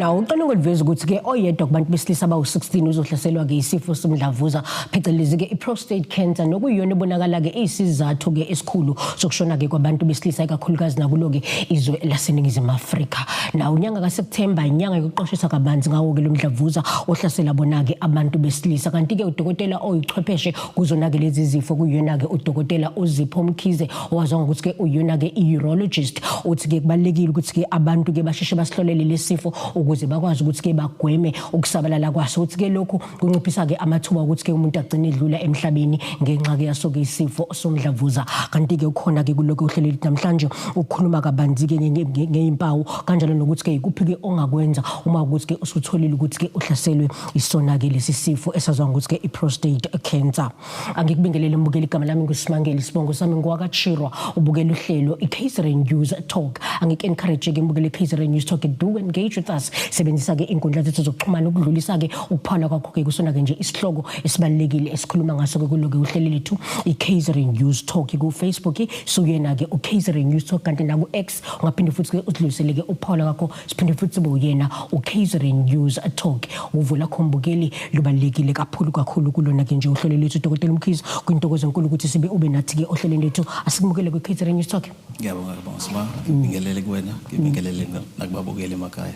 Now ucwaningo liveza ukuthi ke oyedwa kubantu besilisa abawu-16 uzohlaselwa ke isifo somdlavuza phecelezi ke i-prostate cancer nokuyiyona ebonakala ke isizathu ke esikhulu sokushona ke kwabantu besilisa ikakhulukazi nakulo ke izwe laseNingizimu Afrika. Now unyanga kaSeptember inyanga yokuqwashisa kabanzi ngawo ke lo mdlavuza ohlasela bona ke abantu besilisa, kanti ke udokotela oyichwepheshe kuzona ke lezi zifo kuyiyona ke udokotela uZipho Mkhize owaziwa ngokuthi ke uyona ke i-urologist, uthi ke kubalekile ukuthi ke abantu ke basheshe basihlolele lesifo ukuze bakwazi ukuthi ke bagweme ukusabalala kwaso, uthi ke lokhu kunciphisa ke amathuba ukuthi ke umuntu agcine edlula emhlabeni ngenxa ke yaso ke isifo somdlavuza. Kanti ke ukhona ke kuloko uhlelo namhlanje ukukhuluma kabanzi ke ngeimpawu kanjalo nokuthi ke ikuphi ke ongakwenza uma ukuthi ke usutholile ukuthi ke uhlaselwe isona ke lesi sifo esazwa ngokuthi ke i-prostate cancer. Angikubingelele mbukeli, igama lami nguSimangeli, isibongo sami ngwakachirwa, ubukela uhlelo iKZN News Talk. Angike-encourage ke mbukeli iKZN News Talk, do engage with us, sebenzisa ke inkundla zethu zokuxhumana ukudlulisa ke ukuphala kwakho ke kusona ke nje isihloko esibalekile esikhuluma ngaso ke kulo ke uhlelo lethu iKZN News Talk ku Facebook suyena ke uKZN News Talk, kanti na ku X ungaphinde futhi ke udlulisele ke uphala kwakho siphinde futhi uyena uKZN News Talk. Uvula khombukeli lubalekile kakhulu kulona ke nje uhlelo lethu uDokotela Mkhize, kwintokozo enkulu ukuthi sibe ube nathi ke ohlelweni lethu asikubukele kuKZN News Talk. Ngiyabonga Sima, ngibingelele kuwena, ngibingelele nakubabukeli emakhaya.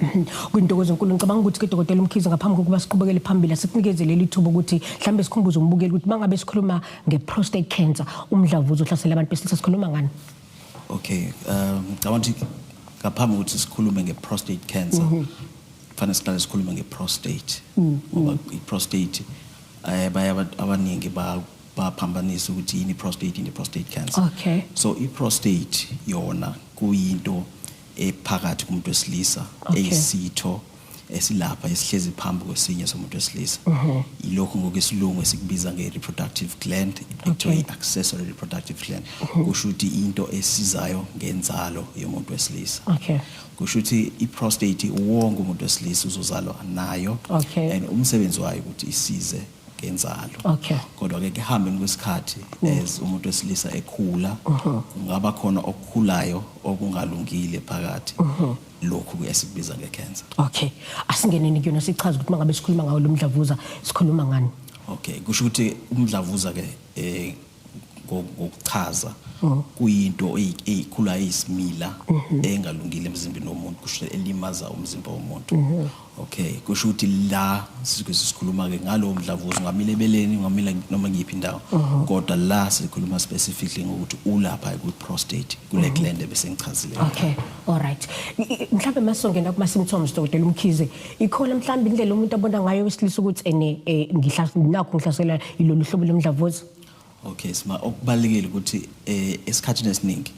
Kwintokozo enkulu ngicabanga ukuthi ke Dokotela Mkhize ngaphambi kokuba siqhubekele phambili asikunikeze leli thuba ukuthi mhlambe sikhumbuze umbukeli ukuthi mangabe sikhuluma nge-prostate cancer, umdlavuza ohlasela abantu besilisa, sikhuluma ngani? Okay, ngicabanga ukuthi ngaphambi ukuthi sikhulume nge-prostate cancer kufanele siqale sikhulume nge-prostate ngoba i-prostate abaningi baphambanisa ukuthi yini prostate cancer. Okay. So i-prostate yona kuyinto ephakathi kumuntu wesilisa eyisitho esilapha esihlezi phambi kwesinye somuntu wesilisa. Ilokho ngokwesilungu esikubiza nge-reproductive gland, ekuthiwa i-accessory reproductive gland. Kusho ukuthi into esizayo ngenzalo yomuntu wesilisa. Okay. Kusho ukuthi i-prostate wonke umuntu wesilisa uzozalwa nayo, and umsebenzi wayo ukuthi isize ngenzalo. Okay. Kodwa ke kuhambeni kwesikhathi as umuntu wesilisa ekhula ungaba khona okukhulayo okungalungile phakathi, lokhu ke esikubiza nge-cancer. Okay, asingeneni kuyona sichaza ukuthi mangabe sikhuluma ngawo lo mdlavuza sikhuluma ngani? Okay, kusho ukuthi umdlavuza ke ngokuchaza kuyinto eyikhula isimila engalungile emzimbeni womuntu, kusho elimaza umzimba womuntu. Okay, kusho ukuthi la sikhuluma ke ngalo mdlavuza ngamile ebeleni, ngamile noma ngiyiphi indawo, kodwa la sikhuluma specifically ngokuthi ulapha ku-prostate, kule gland ebese ngichazile. Okay, all right. Mhlawumbe masongena kuma symptoms Dokotela Mkhize, ikhona mhlawumbe indlela umuntu abona ngayo wesilisa ukuthi ngihlasela ilolu hlobo lomdlavuza? Okay, Sima, okubalekile ukuthi esikhathini esiningi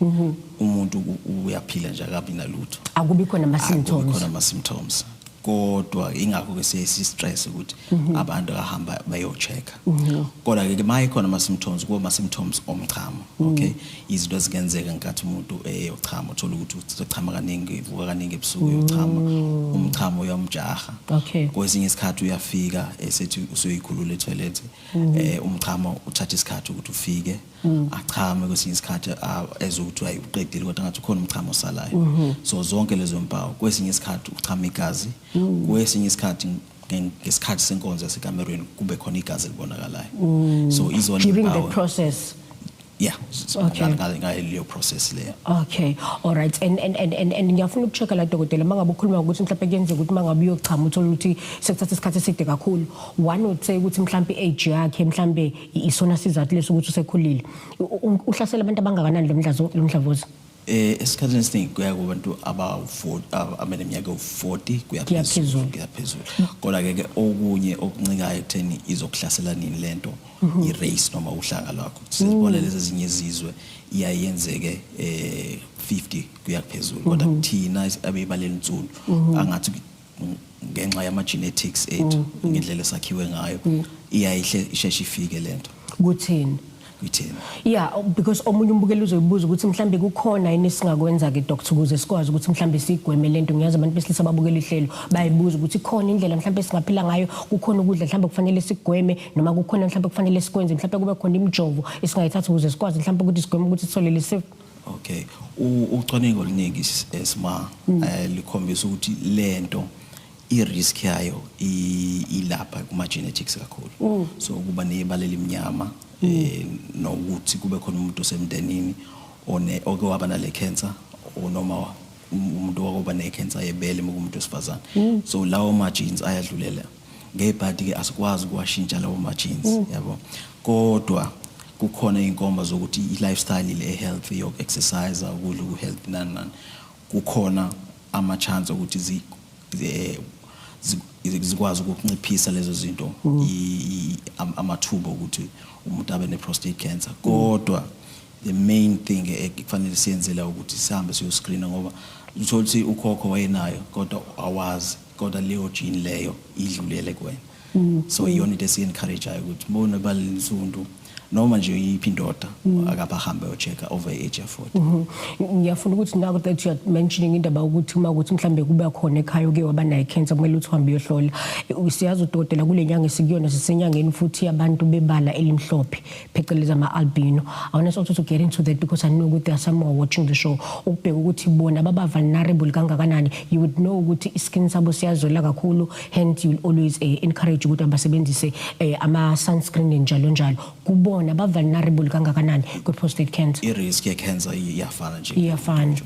umuntu uyaphila nje akabi nalutho, akubi khona ama-symptoms. Akubi khona ama-symptoms, kodwa ingakho ke si-stress ukuthi abantu ahamba bayo-check. Kodwa ke maye khona ama-symptoms, kuba ama-symptoms omchamo. Okay, izinto ezingenzeka ngenkathi umuntu eyochama, uthola ukuthi uzochama kaningi, uvuka kaningi ebusuku uyochama, umchamo uyamjaha. Okay. Kwesinye isikhathi uyafika esethi usuyikhulula etoilet, umchamo uthatha isikhathi ukuthi ufike, achame, kwesinye isikhathi ezokuthi uqedile kodwa ngathi ukhona umchamo osalayo. So zonke lezo mpawu, kwesinye isikhathi uchama igazi, kwesinye isikhathi ngesikhathi senkonzo yasekamerweni kube khona igazi libonakalayo. So izona during the process. Yeah, okay. Ngaleyo process leyo. Okay, all right. And ngiyafuna ukuchecka la Dokotela mangabe ukhuluma ukuthi mhlawumbe kuyenzeka ukuthi mangabe uyochama uthola ukuthi sekuthatha isikhathi eside kakhulu, one would say ukuthi mhlawumbe age yakhe mhlawumbe isona sizathu leso ukuthi usekhulile, uhlasela abantu abangakanani lo mdlavuza? Esikhathini esiningi kuya kubantu abaneminyaka u-40 kuya phezulu. Kodwa ke okunye okuncikayo ekutheni izokuhlasela nini lento i-race noma uhlanga lwakho. Sizibona lezi ezinye izizwe iyayenzeke 50 kuya phezulu, kodwa kuthina abeyibalela insundu angathi ngenxa yama-genetics ethu ngendlela esakhiwe ngayo iyayihle isheshe ifike lento. Kuthini? Yeah, because omunye umbukeli uzoyibuza ukuthi mhlambe kukhona yini singakwenza ke Dr. ukuze sikwazi ukuthi mhlambe sigweme lento. Ngiyazi abantu besilisa babukela ihlelo bayibuza ukuthi khona indlela mhlambe singaphila ngayo, kukhona ukudla mhlambe kufanele sigweme noma kukhona mhlambe kufanele sikwenze, mhlambe kube khona imijovo esingayithatha ukuze sikwazi mhlambe ukuthi sigweme ukuthi sithole lesifo. Okay, ucwaningo oluningi Sima likhombisa ukuthi lento i-risk yayo ilapha kuma-genetics kakhulu. So kuba nebala elimnyama nokuthi kube khona umuntu osemndenini oke waba nale cancer noma umuntu wakuba ne-cancer yebele umuntu wesifazane. So lawo ma-genes ayadlulela. Ngebhadi-ke asikwazi ukuwashintsha lawo ma-genes, yabo. Kodwa kukhona inkomba zokuthi i-lifestyle ile healthy yoku-exercise, ukudla ku-healthy nani kukhona ama-chance ukuthi zikwazi ukunciphisa lezo zinto amathuba ukuthi umuntu abe ne-prostate cancer. Kodwa the main thing ekufanele siyenzela ukuthi sihambe siyo-screena ngoba uthola ukuthi ukhokho wayenayo kodwa awazi, kodwa leyo gene leyo idlulele kuwena. So iyona into esiyi-encourageayo ukuthi mbona balinsundu noma nje yiphi indoda akapha hambe yo-check-a over age ya 40. Ngiyafuna ukuthi now that you are mentioning indaba ukuthi uma ukuthi mhlambe kube khona ekhaya ke wabanayo cancer kumele uthi uhambe uyohlola. Siyazi udokotela kule nyanga esikuyona sisenyangeni futhi abantu bebala elimhlophe pheceleza ama-albino. I want us also to get into that because I know there are some who are watching the show ukubheka ukuthi bona baba vulnerable kangakanani. You would know ukuthi iskin sabo siyazola kakhulu, hence you will always encourage ukuthi abasebenzise ama-sunscreen njalo njalo. Kubona ba vulnerable kangakanani ku-prostate cancer? I-risk ye-cancer iyafana nje. Iyafana.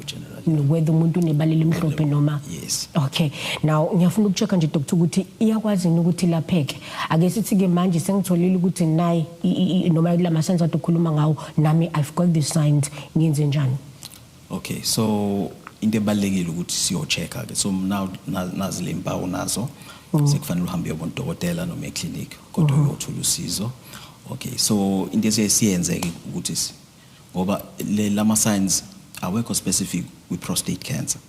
Whether umuntu unebala elimhlophe noma. Yes. Okay. Now ngiyafuna ukuchecka nje doctor ukuthi iyakwazi ukuthi lapheke. Ake sithi ke manje sengitholile ukuthi nayi noma kulama signs athi ukhuluma ngawo nami I've got the signs, ngiyenze njani? Okay, so into ebalekile ukuthi siyo-check-a ke. So now nazi le mpawu nazo sekufanele uhambe uyobona udokotela noma eclinic kodwa uyothola usizo. Okay, so into esiyenze ukuthi ngoba lama signs awekho specific with prostate cancer.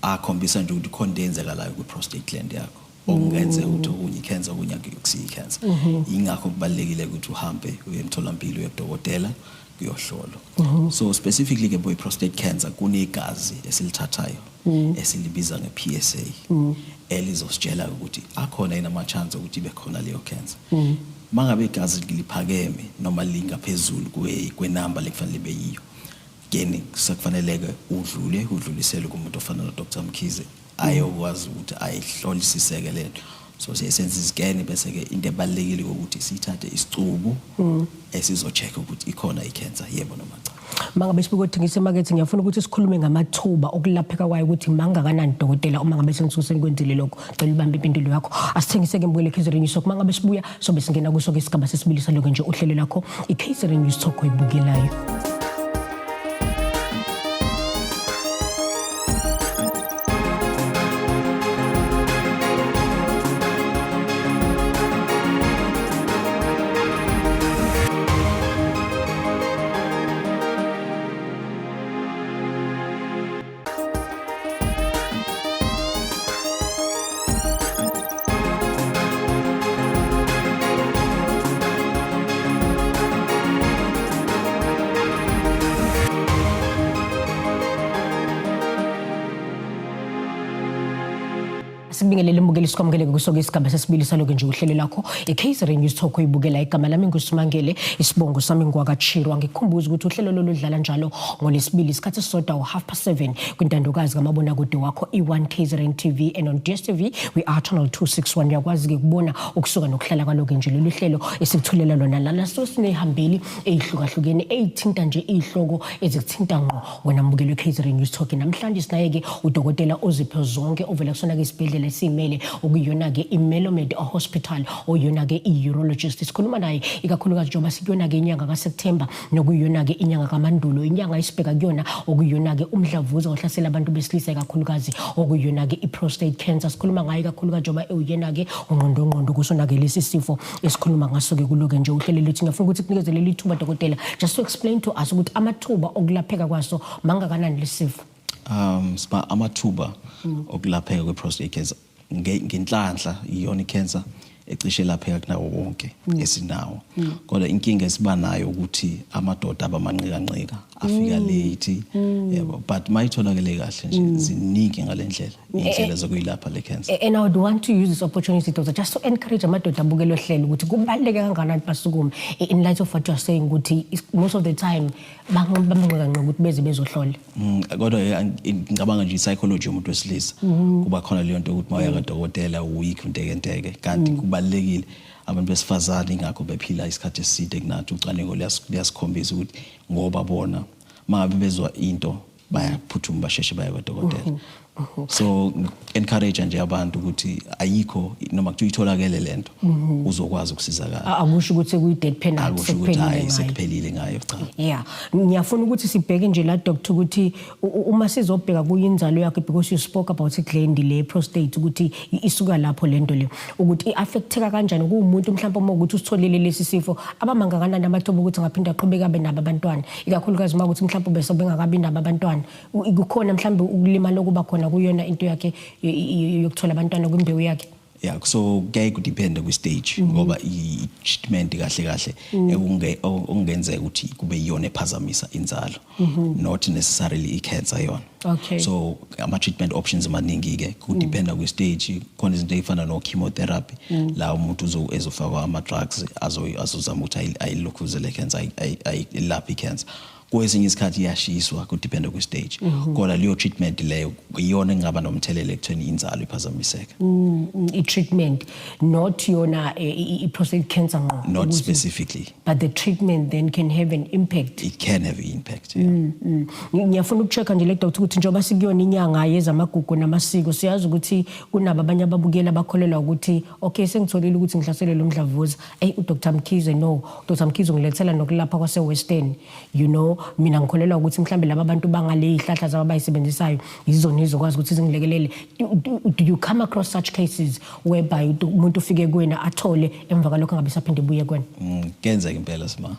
Akhombisa nje ukuthi khona eyenzekalayo ku-prostate gland yakho. Okungenze ukuthi okunye cancer okunye akusiyi cancer. Ingakho kubalekile ukuthi uhambe uye emtholampilo uyodokotela kuyohlolwa. So specifically ke boy prostate cancer kunegazi esilithathayo esilibiza nge-PSA. Elizositshela ukuthi akhona yini ama-chance ukuthi ibe khona leyo cancer. Mangabe igazi liphakeme noma lingaphezulu kwenamba lekufanele libe yiyo, again sekufaneleke udlulisele kumuntu ofana no Dr. Mkhize ayokwazi ukuthi ayihlolisiseke lento. So siyenza iscan bese ke into ebalekile ukuthi sithathe isicubu esizo-check ukuthi ikhona i-cancer yebo noma cha. Mangabe sibuka ukuthengisa emarket ngiyafuna ukuthi sikhulume ngamathuba okulapheka kwayo ukuthi mangakanani dokotela uma ngabe sengisuseni kwenzile lokho. Cela ubambe impindelo yakho. Asithengise ke mbuyele eKaizer News Talk. Mangabe sibuya sobe singena kuso ke isigaba sesibilisa lokho nje uhlelo lakho iKaizer News Talk oyibukelayo. Sibingelele mbukeli sikwamukele kusoke isigaba sesibilisa lokho nje uhlelo lakho iKaizer News Talk oyibukela. Igama lami nguSimangele, isibongo sami ngwakachirwa. Ngikhumbuza ukuthi uhlelo loludlala njalo ngoLesibili isikhathi sisodwa 7:30 kwintandokazi kamabona kude wakho i1 KZN TV and on DStv we are channel 261. Uyakwazi ke kubona ukusuka nokuhlala kwaloko nje lolu hlelo esikuthulela lona lana so sinehambeli ehlukahlukene ezithinta nje ihloko ezikuthinta ngqo wena mbukeli weKaizer News Talk. Namhlanje sinaye ke udokotela ozipho zonke ovela kusona ke isibhedlela esimele okuyona ke iMelomed Hospital oyona ke i-urologist. Sikhuluma naye ikakhulukazi njengoba sikuyona ke inyanga kaSeptember nokuyona ke inyanga kaMandulo, inyanga isibheka kuyona okuyona ke umdlavuza ohlasela abantu besilisa ikakhulukazi okuyona ke i-prostate cancer. Sikhuluma ngayo ikakhulukazi njengoba uyena ke ungqondo kusona ke lesi sifo esikhuluma ngaso ke kuloke nje uhlelo lethu. Ngiyafuna ukuthi kunikeze leli thuba dokotela just to explain to us ukuthi amathuba okulapheka kwaso mangakanani lesifo. Siba amathuba okulapheka kwe-prostate cancer ngenhlanhla iyona cancer ecishe lapheka kunawo wonke esinawo. Kodwa inkinga esiba nayo ukuthi amadoda abamanqika afika late yabo but mayitholakele kahle nje ziningi ngalendlela indlela zokuyilapha le cancer. And I would want to use this opportunity just to encourage amadoda abukele lo hlelo ukuthi kubaleke kangakanani basukume in light of what you are saying ukuthi most of the time bangqanga ukuthi beze bezohlola. Kodwa ngicabanga nje psychology yomuntu wesilisa kuba khona leyo nto ukuthi mawuya kadokotela week untekenteke kanti kubalekile abantu besifazane ingakho bephila isikhathi eside kunathi ucwaningo liyasikhombisa ukuthi ngoba bona mangabe bezwa into bayaphuthuma basheshe baye kadokotela. So encourage nje abantu ukuthi ayikho noma kuthi uyitholakele lento uzokwazi ukusizakala. Akusho ukuthi kuyi dead penalty sekuphelile ngayo cha. Yeah, ngiyafuna ukuthi sibheke nje la doctor ukuthi uma sizobheka kuyinzalo yakhe because you spoke about igland le prostate ukuthi isuka lapho lento le ukuthi iaffecteka kanjani kuumuntu mhlawumbe uma ukuthi usitholile lesi sifo abamangakanani amathuba ukuthi ngaphinda aqhubeka abe nabo abantwana ikakhulukazi uma ukuthi mhlawumbe bese bengakabi nabo abantwana kukhona mhlawumbe ukulimala okuba khona kuyona into yakhe yokuthola abantwana kwimbewu yakhe. Yeah, so kuyaye kudepende ku stage ngoba I treatment kahle ekungenzeka ukuthi kube yiyona ephazamisa inzalo not necessarily I cancer yona. Okay. So ama treatment options amaningi ke kudependa ku stage khona izinto ezifana no chemotherapy la umuntu ezofakwa ama drugs azozama ukuthi ayilokhuze le cancer ayilaphe I cancer. Kwesinye isikhathi iyashiswa kudependa ku stage kodwa leyo treatment leyo iyona engaba nomthelelo ekutheni inzalo iphazamiseke. I treatment not yona I prostate cancer ngqo. Not specifically, but the treatment then can have an impact. It can have an impact. Ngiyafuna ukuchecka nje le doctor ukuthi njoba sikuyona inyanga yezamagugu namasiko siyazi ukuthi kunabo abanye ababukela bakholelwa ukuthi okay sengitholile ukuthi ngihlasele lo mdlavuza uDr Mkhize no uDr Mkhize ngilethela nokulapha kwase Western you know mina ngikholelwa ukuthi mhlambe laba bantu bangale ihlahla zabo bayisebenzisayo izona izokwazi ukuthi zingilekelele. Do you come across such cases whereby umuntu ufike kuwena athole emva kalokho ngabe saphinde buye kuwena? Kenzeka impela sima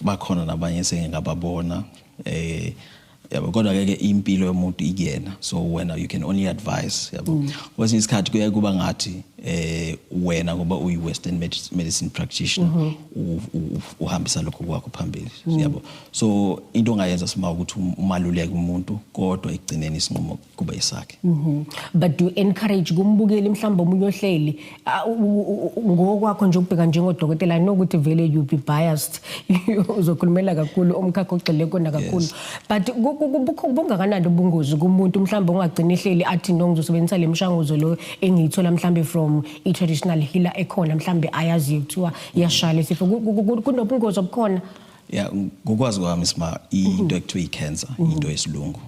bakhona nabanye sengingababona yabo kodwa ke impilo yomuntu ikuyena so wena you can only advise yabo kwesinye isikhathi kuya kuba ngathi wena ngoba uyi western medicine practitioner uhambisa lokho kwakho phambili yabo so into ongayenza sima ukuthi umaluleke umuntu kodwa igcineni isinqumo kuba isakhe. But do encourage kumbukeli mhlamba umunye ohleli ngokwakho nje ukubheka njengodokotela nokuthi vele you be biased uzokhulumela kakhulu omkhakha ogxile kona kakhulu but kubungakanani ubungozi kumuntu mhlamba ongagcina ehleli athi no ngizosebenzisa lemshanguzo lo engiyithola mhlamba from i-traditional healer ekhona mhlambe ayazi kuthiwa iyashala isifo kunobungozi obukhona. Yeah, ngokwazi kwami sima into ekuthiwa I-cancer into yesilungu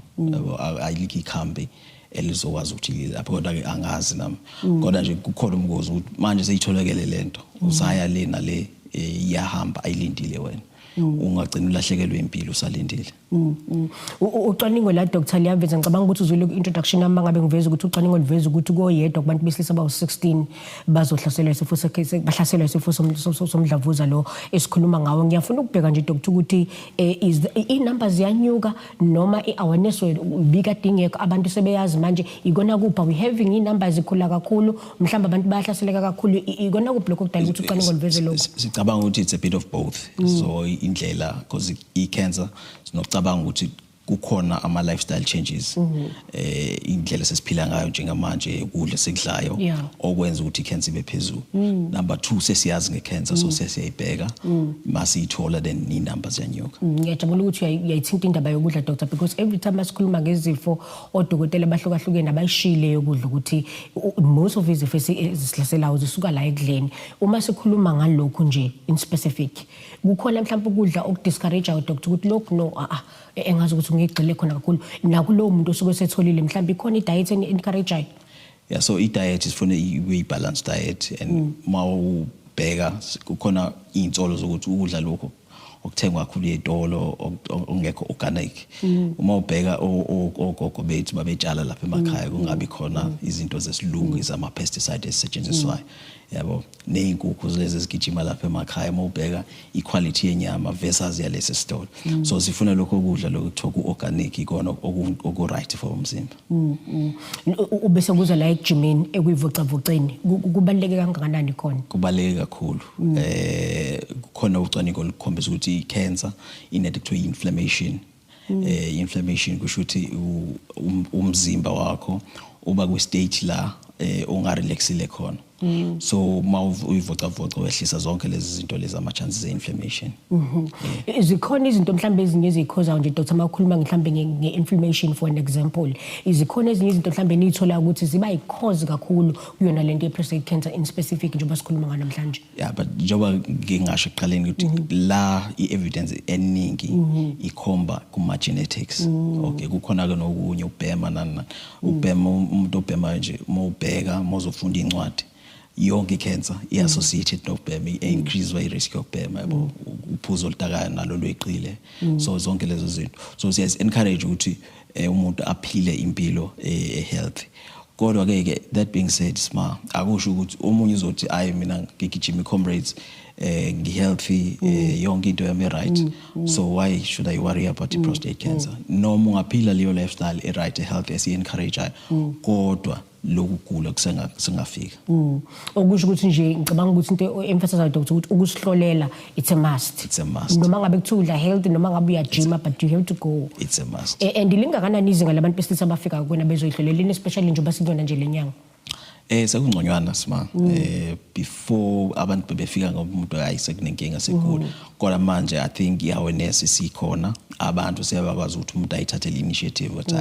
ayikho ikhambi elizokwazi ukuthi lapho kodwa ke angazi nami kodwa nje kukhona ubungozi ukuthi manje seyitholakele lento usaya le nale iyahamba ayilindile wena ungagcina ulahlekelwe impilo usalindile. Ucwaningo la Dr. Liyaveza ngicabanga ukuthi uzwile ku introduction nami ngabe ngiveza ukuthi ucwaningo liveza ukuthi koyedwa kubantu besilisa abawu16 bazohlaselwa isifo bahlaselwa isifo somdlavuza lo esikhuluma ngawo. Ngiyafuna ukubheka nje Dr. ukuthi i-numbers ziyanyuka noma i-awareness ubika dingeko abantu sebeyazi manje ikona kupha we having i-numbers ikhula kakhulu mhlamba abantu bayahlaseleka kakhulu ikona kuphi lokho kudala ukuthi ucwaningo liveze lokho? Sicabanga ukuthi it's a bit of both. So indlela because i-cancer sinocabanga ukuthi kukhona ama lifestyle changes indlela sesiphila ngayo njengamanje ukudla sekudlayo okwenza ukuthi i-cancer ibe phezulu. Number 2 sesiyazi nge-cancer so sesiyayibheka masiyithola then i-numbers yanyuka. Ngiyajabula ukuthi uyayithinta indaba yokudla Dr. because every time asikhuluma ngezifo odokotela bahlukahlukene abayishile yokudla ukuthi most of izifo ezisihlaselayo zisuka la ekudleni. Uma sikhuluma ngalokho nje in specific kukhona mhlawumbe ukudla okudiscourage Dr. ukuthi lokho no engazi ukuthi ngigxile khona kakhulu nakulo muntu osuke setholile mhlawumbe ikhona i-diet encourage. Yeah, so i-diet is for a balanced diet and mawubheka kukhona insolo zokuthi ukudla lokho okuthengwa kakhulu etolo ongekho organic. Uma ubheka ogogo bethu babetshala lapha emakhaya kungabi khona izinto zesilungu izama pesticides esetshenziswayo yabo nezinkukhu lezi ezigijima lapha emakhaya uma ubheka equality yenyama versus yalesi store. So sifuna lokho ukudla lokuthoka organic ikona oku right for umzimba. Ubese kuza la ejimini ekuyivocavoceni kubaleke kangakanani khona? Kubaleke kakhulu. Kukhona ucwaningo olukhombisa ukuthi ukuthi cancer inento ekuthiwa inflammation. Inflammation kusho ukuthi umzimba wakho uba ku stage la ungarelaxile khona. So mawuyivocavoca wehlisa zonke lezi zinto lezi ama chances e-inflammation. Izikhona izinto mhlambe ezinye ezikhozayo nje Dr. Makhuluma mhlambe nge-inflammation for an example. Izikhona ezinye izinto mhlambe nithola ukuthi ziba yikhozi kakhulu kuyona lento ye-prostate cancer in specific njengoba sikhuluma ngalo namhlanje. Yeah, but njengoba ngingasho ekuqaleni ukuthi la i-evidence eningi ikhomba kuma genetics. Okay, kukhona ke nokunye ubhema nana ubhema umuntu obhema nje mawubheka mawuzofunda incwadi yonke cancer i-associated nokubhema increase by risk yokubhema yabo uphuzo olutakayo nalo lweqile. So zonke lezo zinto so siyas encourage ukuthi umuntu aphile impilo healthy. Kodwa ke that being said sma akusho ukuthi omunye uzothi ayi mina ngigijima comrades ngi-healthy yonke into yami right, so why should I worry about prostate cancer? Noma ungaphila leyo lifestyle right healthy esiyi-encourage kodwa lokugula kusengafika. Okusho ukuthi nje ngicabanga ukuthi into emphasize doctor ukuthi ukusihlolela it's a must. It's a must. Noma ngabe kuthula health noma ngabe uyajima but you have to go. It's a must. And lingakanani izinga labantu besilisa abafika kuwena bezoyihlolela especially njengoba sibona nje lenyanga? Sekungconywana sima before abantu bebefika ngomuntu ayisekunenkinga sekugula kodwa manje I think i-awareness isikhona abantu sebakwazi ukuthi umuntu ayithathele initiative ukuthi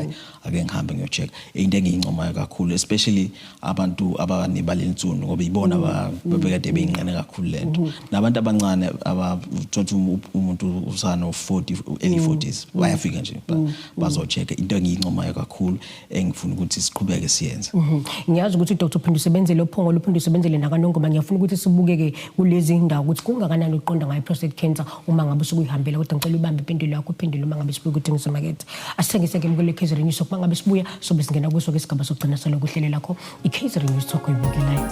ake ngihambe ngiyocheck into engiyincomayo kakhulu especially abantu abanebala lentsunu ngoba ibona bebekade beyingqene kakhulu lento nabantu abancane abathatha umuntu usana u40 early 40s bayafika nje bazocheck into engiyincomayo kakhulu engifuna ukuthi siqhubeke siyenze. Ngiyazi ukuthi Dr. Phinde usebenzele uphongo luphinde usebenzele nakanongoma ngiyafuna ukuthi sibukeke kulezi indawo ukuthi kungakanani uqonda ngayo prostate cancer uma ngabe usukuyihambela kodwa ngicela ubambe impendulo yakho uphendule uma ngabe sibuye ukuthi ngisemakethe asithengise ke mkule KZN News uma ngabe sibuya sobe singena kuso ke isigaba sokugcina salo kuhlele lakho iKZN News Talk oyibukelayo.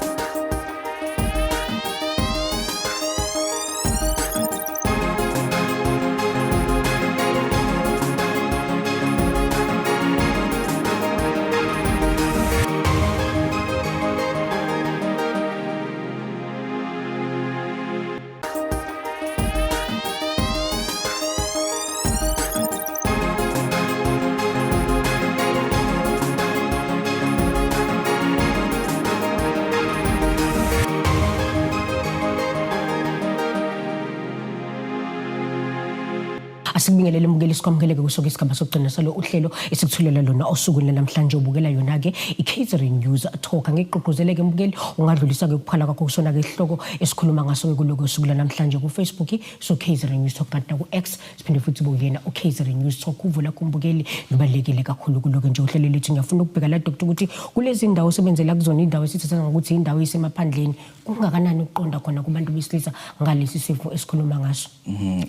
Asibingelele mukeli sikwamkeleke kusoke isigaba sokugcina salo uhlelo esikuthulela lona osukwini namhlanje ubukela yona ke iKZN News Talk ngigqugquzeleke mukeli ungadlulisa ke ukuphala kwakho kusona ke isihloko esikhuluma ngaso ke kuloko sukula namhlanje ku Facebook so KZN News Talk kanti ku X siphinde futhi buyena uKZN News Talk uvula kumbukeli lubalekile kakhulu kuloko nje uhlelo lethu ngiyafuna ukubheka la doctor ukuthi kulezi indawo usebenzela kuzona indawo esithatha ngokuthi indawo esemaphandleni kungakanani uqonda khona kubantu besilisa ngalesi sifo esikhuluma ngaso.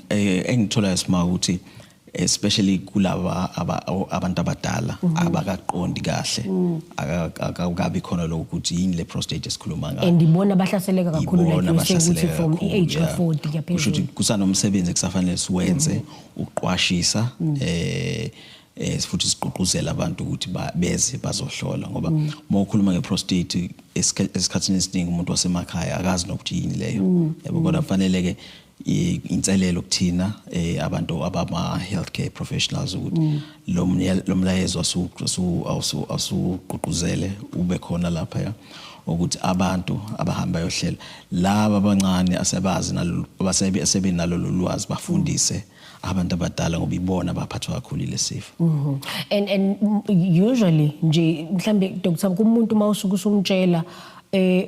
Engithola isima ukuthi especially kulaba abantu abadala abakaqondi kahle akabi khona lokuthi yini le prostate esikhuluma ngayo and ibona bahlaseleka kakhulu like ukuthi from age of 40 yaphezulu kusho kusanomsebenzi kusafanele siwenze uqwashisa futhi siqhuquzela abantu ukuthi beze bazohlola ngoba mawukhuluma ngeprostate esikhathini esiningi umuntu wasemakhaya akazi nokuthi yini leyo yabo kodwa kufanele ke inselelo kuthina abantu abama healthcare professionals ukuthi lo mlayezo asuqhuquzele ube khona lapha ukuthi abantu abahamba yohlela laba abancane asebazi nalo asebenalo lolwazi bafundise abantu abadala ngoba ibona baphathwa kakhulu lesifo. And usually nje mhlambe Dr. kumuntu mawusuku usumtshela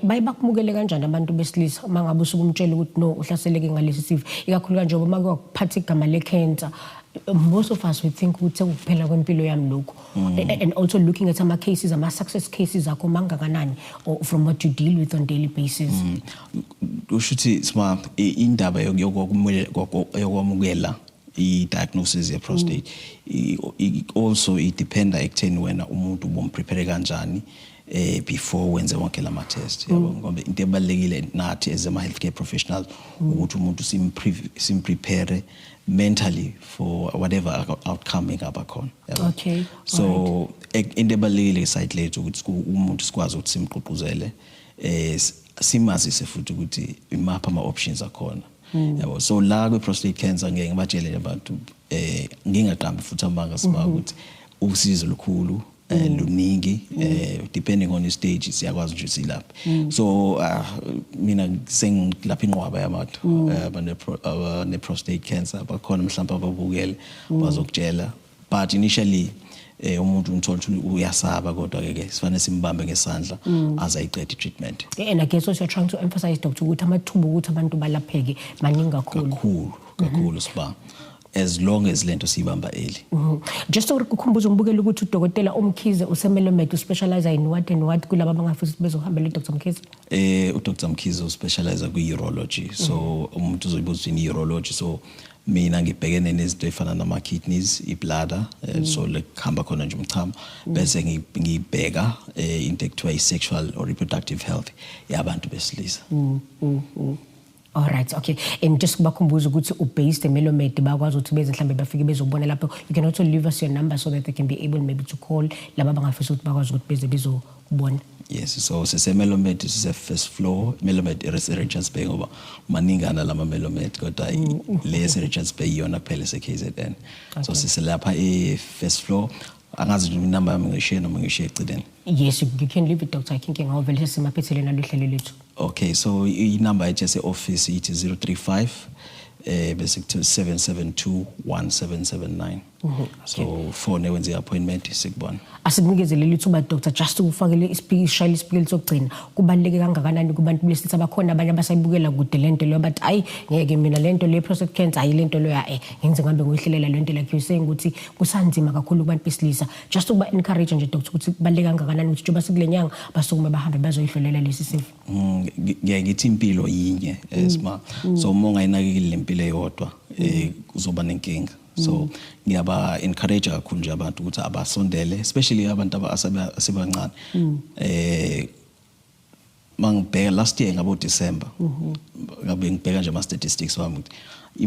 bayibakumukele kanjani abantu besilisa mangabe usukumtshela ukuthi no uhlaseleke ngalesi sifo ikakhulu kanje ngoba makuphatha igama le cancer most of us we think ukuthi ukuphela kwempilo yami lokho and also looking at some cases ama success cases akho mangakanani from what you deal with on daily basis. Ushuthi sima indaba yokwamukela i-diagnosis ye-prostate also dependa ekutheni wena umuntu ubomprepare kanjani before wenze wonke lama test yabo ngoba into ebalekile nathi as a healthcare professionals ukuthi umuntu simprepare mentally for whatever outcome engaba khona yabo. Okay, so into ebalekile side lethu ukuthi umuntu sikwazi ukuthi simqhuquzele simazise futhi ukuthi imapha ama options akhona yabo. So la kwe prostate cancer ngeke ngibatshele abantu ngingaqambi futhi amanga siba ukuthi usizo lukhulu luningi depending on the stage siyakwazi nje silapha. So mina sengilapha inqwaba yabantu ne prostate cancer bakhona mhlawumbe ababukele bazokutshela, but initially umuntu unthola ukuthi uyasaba kodwa ke sifanele simbambe ngesandla azayiqeda treatment. And I guess what you're trying to emphasize, Dr. ukuthi amathuba ukuthi abantu balapheke maningi kakhulu siba, as long as lento siyibamba early. Just to ukukhumbuza umbukeli ukuthi uDokotela Mkhize useMelomed uspecialize in what and what kulabo abangafisa bezohambela uDr. Mkhize? uDr. Mkhize uspecialize ku-urology. So umuntu uzoyibuza in urology, so mina ngibhekene nezinto efana nama kidneys, ibladder, so lekuhamba khona nje umchamo, bese ngibheka into ekuthiwa sexual or reproductive health yabantu besilisa. All right, okay. And just kubakhumbuza ukuthi ubased eMelomed bakwazi ukuthi beze mhlambe bafike bezobona lapho. You can also leave us your number so that they can be able maybe to call laba abangafisa ukuthi bakwazi ukuthi beze bezobona. Yes, so Melomed is a first floor. Melomed is Richards Bay ngoba maningana lama Melomed kodwa le Richards Bay yona phela KZN. So siselapha first floor. Angazi nje inamba yami ngishare noma ngishare ecideni. Yes, you can leave it, Dr. Kinking. Ngawuvele simaphethele nalohlelo lethu. Okay, so inamba ethe office ithi 035 bese kuthi 7721779. So phone wenze appointment sikubona. Asikunikezele ithuba Dr. just ukufakele ishayile isipikeli sokugcina. Kubaluleke kangakanani kubantu besilisa abakhona abanye abasayibukela kude lento leyo bathi ayi ngeke mina lento le prostate cancer ayi lento leyo ngenze ngambe ngoyihlelela lento like you saying ukuthi kusanzima kakhulu kubantu besilisa. Just ukuba encourage nje Dr. ukuthi kubaluleke kangakanani ukuthi njengoba sikulenyanga basukume bahambe bazoyihlolela lesi sifo. Ngiyayithi impilo yinye esma. So uma ungayinakekile lempilo eyodwa uzoba nenkinga. So ngiyaba encourage kakhulu nje abantu ukuthi abasondele, especially abantu asebancane. Mangibheka last year ngabo December ngabe ngibheka nje ama statistics wami ukuthi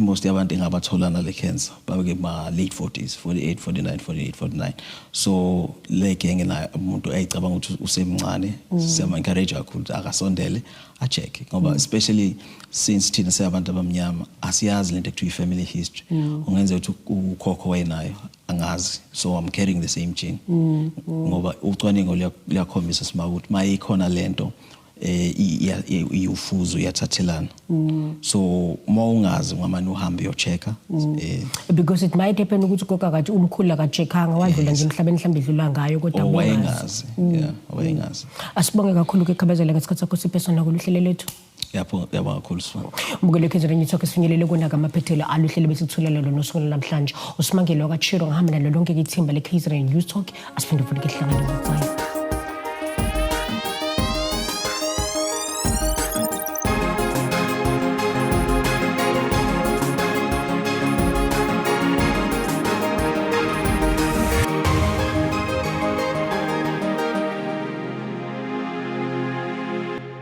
most yabantu engabatholana le cancer babeke ma late 40s, 48, 49, 48, 49. So leke ngena umuntu ayicabanga ukuthi usemncane, siyama encourage kakhulu akasondele a check ngoba especially since thina seyabantu abamnyama asiyazi lento ekuthiwa family history. Ungenza ukuthi ukhokho wayenayo angazi, so I'm carrying the same gene. Ngoba ucwaningo liyakhombisa sima ukuthi mayikhona lento iufuzo yathathelana. So mawungazi ngamani uhambe uyochecka because it might happen ukuthi goka kathi umkhulu akacheckanga wadlula nje emhlabeni mhlambe edlula ngayo kodwa wayengazi. Wayengazi. Asibonge kakhulu ukukhabazela ngesikhathi sakho siphesona kuluhlelo lethu. Yabonga kakhulu sifana. Mbukele KZN News Talk sifinyelele konaka amaphethelo aluhlelo besithulela lona nosukela namhlanje. Usimangelo kaChiro ngahamba nalo lonke ithimba le KZN News Talk. Asiphinde futhi ke hlangana. Bye.